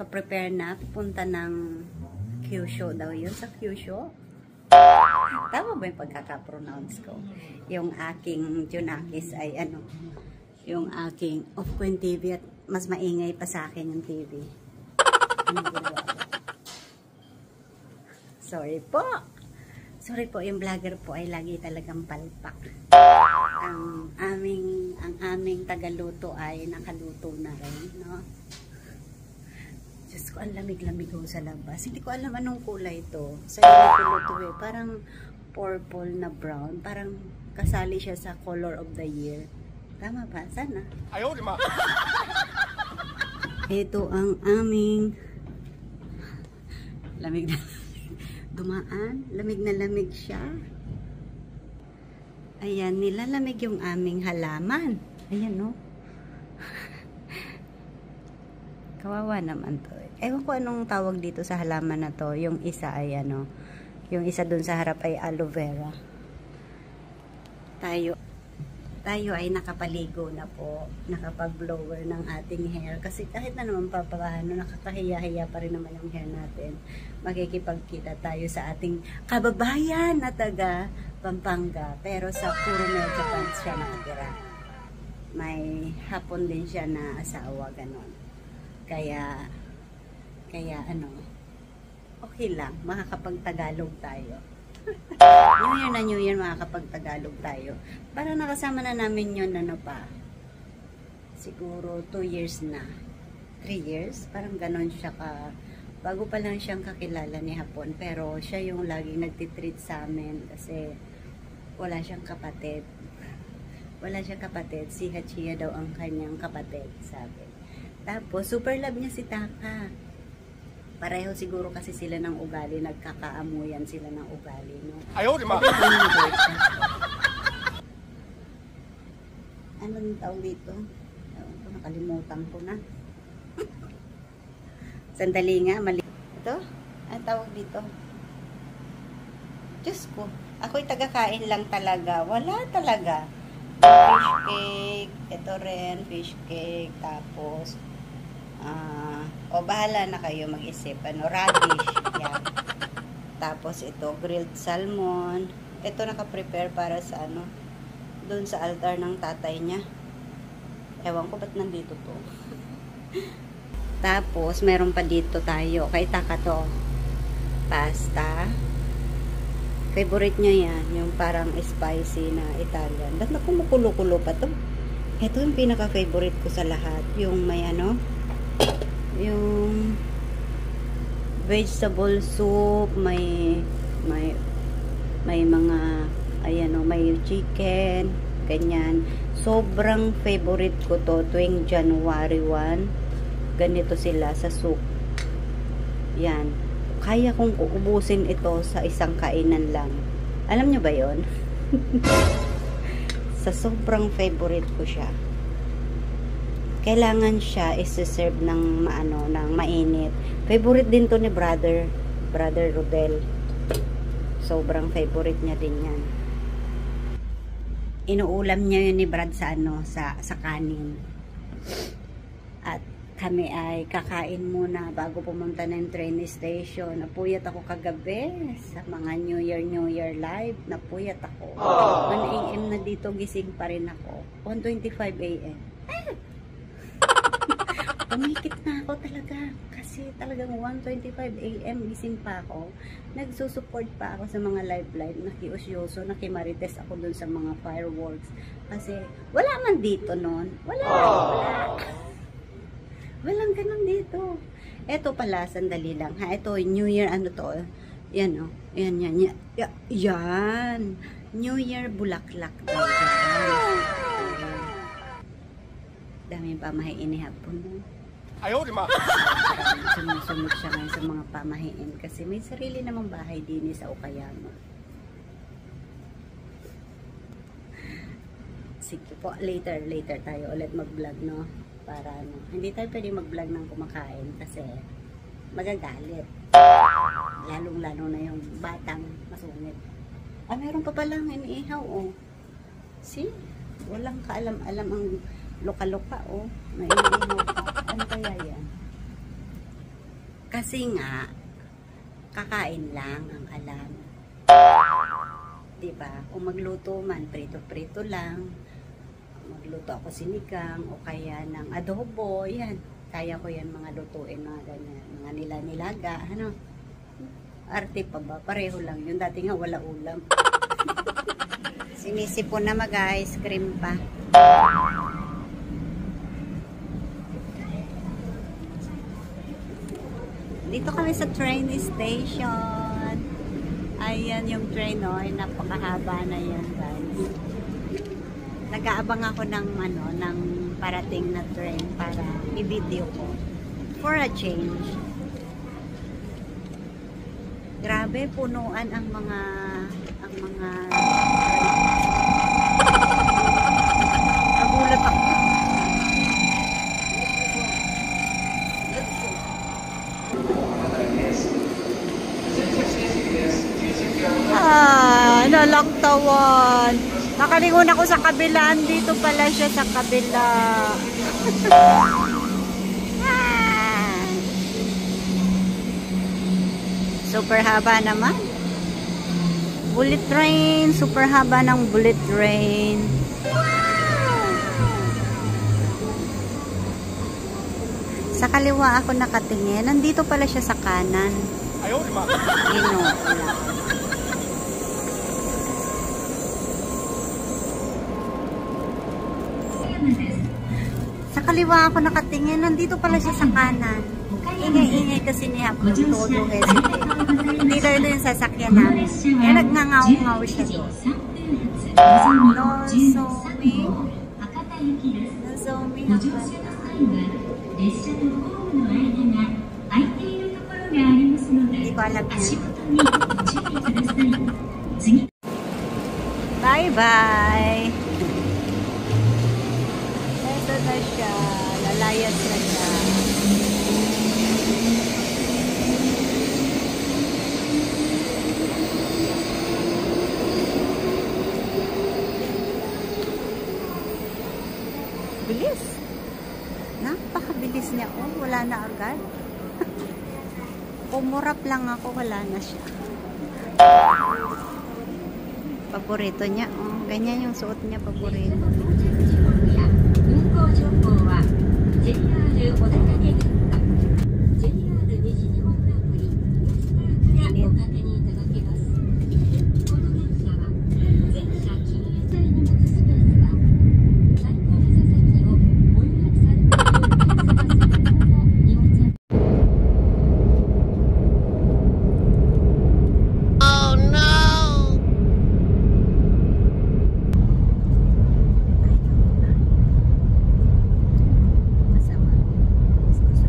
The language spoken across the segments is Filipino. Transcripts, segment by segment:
nakaprepare na. Pupunta ng Kyushu daw yun. Sa Kyushu. Tama ba yung pagkaka-pronounce ko? Yung aking Junakis ay ano, yung aking off ko yung TV at mas maingay pa sa akin yung TV. Ano ginawa ko? Sorry po. Sorry po, yung vlogger po ay lagi talagang palpak. Ang aming tagaluto ay nakaluto na rin, no? Diyos ko, ang lamig-lamig ko sa labas. Hindi ko alam anong kulay ito. Sa luto eh. Parang purple na brown. Parang kasali siya sa color of the year. Tama ba? Sana. Ayaw, lima. Ito ang aming lamig na dumaan. Lamig na lamig siya. Ayan, nilalamig yung aming halaman. Ayan, no? Kawawa naman to. Ewan ko anong tawag dito sa halaman na to. Yung isa ay ano, yung isa dun sa harap ay aloe vera. Tayo ay nakapaligo na po. Nakapag-blower ng ating hair. Kasi kahit na naman papaano, nakakahiya-hiya pa rin naman yung hair natin. Makikipagkita tayo sa ating kababayan na taga Pampanga. Pero sa puro Medyo Pants siya nakatira. May hapon din siya na asawa, ganon. Kaya ano, okay lang, makakapag-Tagalog tayo. New Year, makakapag-Tagalog tayo. Para nakasama na namin yun, ano pa, siguro 2 years na. 3 years, parang ganon siya ka, bago pa lang siyang kakilala ni Hapon. Pero siya yung laging nagtitreat sa amin kasi wala siyang kapatid. Wala siyang kapatid, si Hachia daw ang kanyang kapatid, sabi. Tapos, super love niya si Taka. Pareho siguro kasi sila ng ugali. Nagkakaamuyan sila ng ugali, no? Ayaw, lima! Anong tawag dito? Nakalimutan ko na. Sandali nga, mali. Ito? Ang tawag dito? Diyos ko. Ako'y tagakain lang talaga. Wala talaga. Fish cake. Ito rin, fish cake. Tapos, o bahala na kayo mag-isip. Ano, radish. Yan. Tapos ito, grilled salmon. Ito naka-prepare para sa ano, doon sa altar ng tatay niya. Ewan ko ba't nandito to. Tapos, meron pa dito tayo. Kay Taka to. Pasta. Favorite niya yan. Yung parang spicy na Italian. Ba't na kumukulo-kulo pa to? Ito yung pinaka-favorite ko sa lahat. Yung may ano, yung vegetable soup, may mga ayan o, may chicken, ganyan. Sobrang favorite ko to tuwing January 1. Ganito sila sa soup. Yan. Kaya kong uubusin ito sa isang kainan lang. Alam nyo ba yon? Sa sobrang favorite ko siya. Kailangan siya i-serve ng mainit. Favorite din to ni brother Rodel. Sobrang favorite niya din yan. Inuulam niya yun ni Brad sa sa kanin. At kami ay kakain muna bago pumunta ng train station. Napuyat ako kagabi sa mga New Year live. Napuyat ako. 1 AM na dito, gising pa rin ako. 1:25 AM. Pumikit na ako talaga kasi talagang 1:25 AM gising pa ako. Nagsusupport pa ako sa mga live, nakiusyoso, nakimarites ako dun sa mga fireworks kasi wala man dito noon. Walang ganun dito. Eto pala, sandali lang ha. Ito, New Year, ano to? Yan o. Yan. New Year bulaklak. Daming pamahiin ni Hapon. Ayaw, lima! Sumusunod siya ngayon sa mga pamahiin kasi may sarili namang bahay din sa Okayama. Sige po, later tayo ulit mag-vlog, no? Para hindi tayo pwede mag-vlog ng kumakain kasi magagalit. Lalong-lalo na yung batang masungit. Meron pa palang iniihaw, oh. See? Walang kaalam-alam ang loka-loka, oh. May iniihaw pa. Ano kaya yan? Kasi nga, kakain lang ang alam. Diba? Kung magluto man, prito-prito lang. Magluto ako sinigang o kaya ng adobo, yan. Kaya ko yan mga lutuin, mga ganyan. Mga nila-nilaga, ano. Arte pa ba? Pareho lang yun. Dati nga wala ulam. Sinisipon na mag-ice cream pa. Dito kami sa train station. Ayan yung train, oh. Ay, napakahaba na yan, guys. Nag-aabang ako ng, ng parating na train para i-video ko. For a change. Grabe, punuan ang mga nagulat ako. Nalaktawan. Nakalingon ako sa kabilaan. Dito pala siya sa kabila. Super haba naman. Bullet train. Super haba ng bullet train. Sa kaliwa ako nakatingin. Nandito pala siya sa kanan. Gino. Sa kaliwa ako nakatingin, nandito pala siya sa kanan. Ingay-ingay kasi ni Hapon todo hesitate. Hindi daw ito yung sasakyan namin. Eh, nagngangaw-ngaw siya doon. No zooming. No zooming ako. Hindi ko alam yan. Bye-bye! Ito na siya. Lalayas na siya. Bilis. Napakabilis niya. Oh, wala na agad. Umurap lang ako, wala na siya. Paborito niya. Oh, ganyan yung suot niya, paborito. Gusto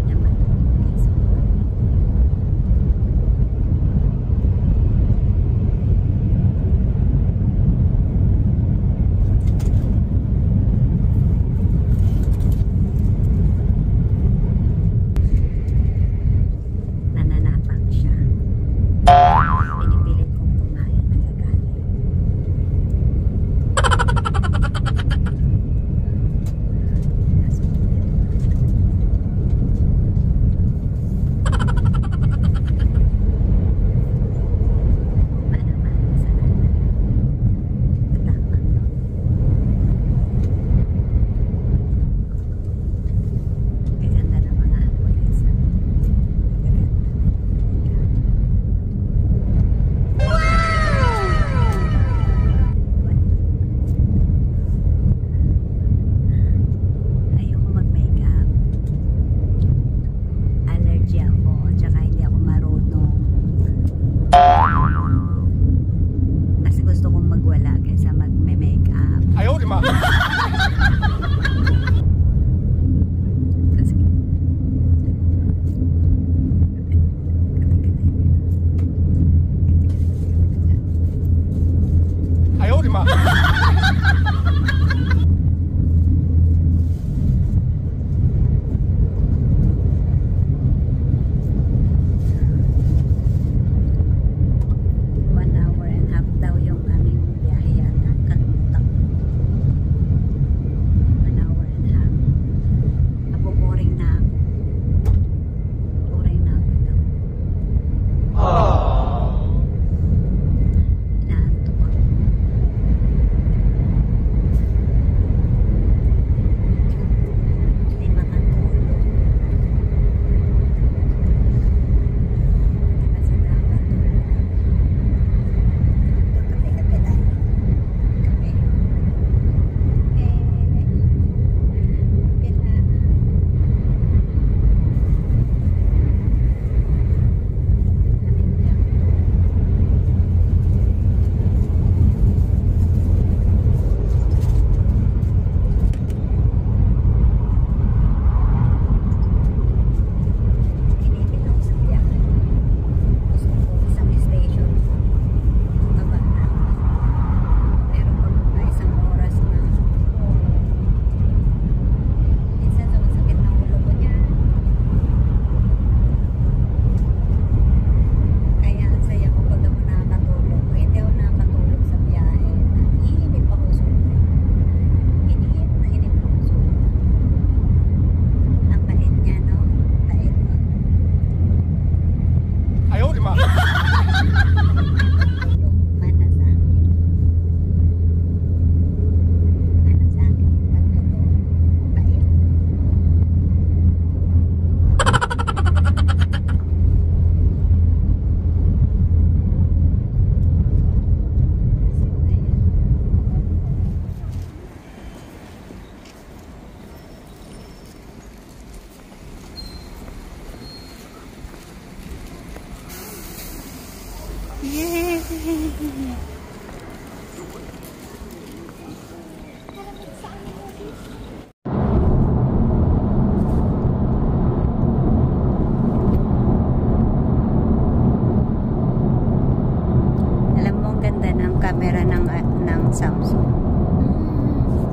ng Samsung.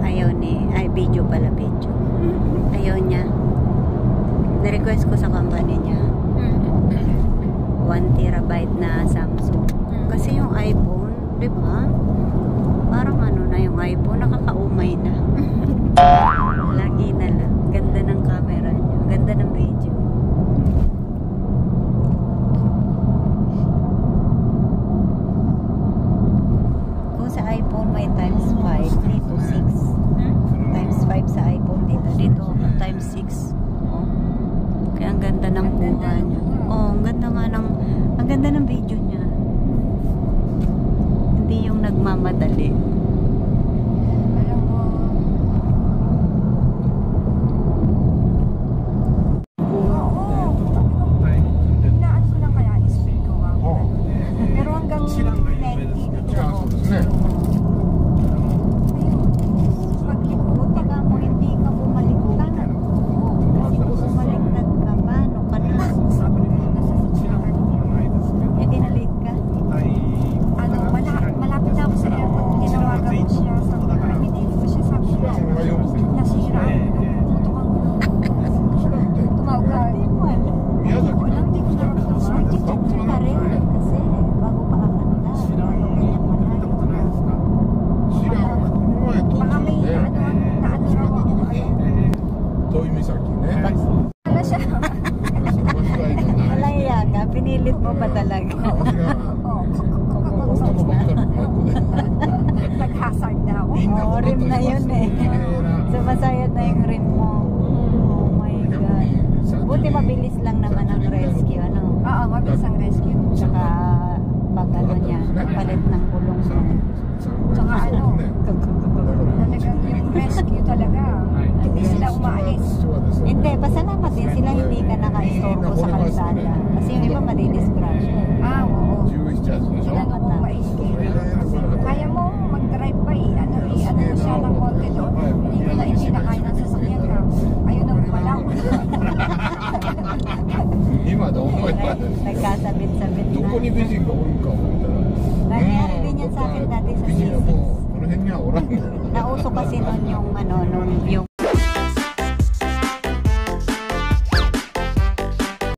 Ayaw ay video pala, video. Ayaw niya. Na-request ko sa company niya 1 terabyte na Samsung. Kasi yung iPhone, di ba? Parang ano na yung iPhone, nakakaumay na. Lagi na lang. Ganda ng camera niya. Ganda ng video. Kung sa iPhone may times 5, dito 6. Times 5 sa iPhone dito. Dito times 6. Oh. Kaya ang ganda ng kuha niya. Oh, ang ganda nga ng video niya. Hindi yung nagmamadali. Alam mo, inaan ko lang kaya i-speak ko ako. Pero hanggang 90 Pag-ikot, baka mo hindi ka bumaliktad. Kasi kung bumaliktad ka, paano ka na? Eh, dinalate ka? ano, malapit na ako sa airport. Tinawagan ko siya sa pinili ko siya sa nasira. Tumawag ka. Walang di ko naramdaman. Check ka rin. Kasi bago pa kakanta. Baka may naano raw ako. Ano siya? Malaya ka, pinilit mo pa talaga. Nag-hazard na ako. Oo, rim na yun eh. Sumasayad na yung rim mo. Oh my God. Buti mabilis lang naman ang rescue, ano? Oo, mabilis ang rescue. Tsaka pag ano niya, palit ng kulong mo. Tsaka ano, talagang yung rescue talaga. Hindi sila umaalis. Hindi, pasalamat din sila hindi ka naka-istorbo sa kalsada. Kasi yung iba madidisgrasya. Ah, oo. Sila Ano mo maigi. Kaya mo mag-drive pa ano mo siya ng konti doon. Hindi na kaya ng sasakyan ka. Ayun ang malaw. Nagkasabit-sabit na. どこに美人がおるか思ったら Nangyari din yan sa akin dati sa 美人は C6. もうこの辺にはおらんの Nauso kasi nun yung ano, yung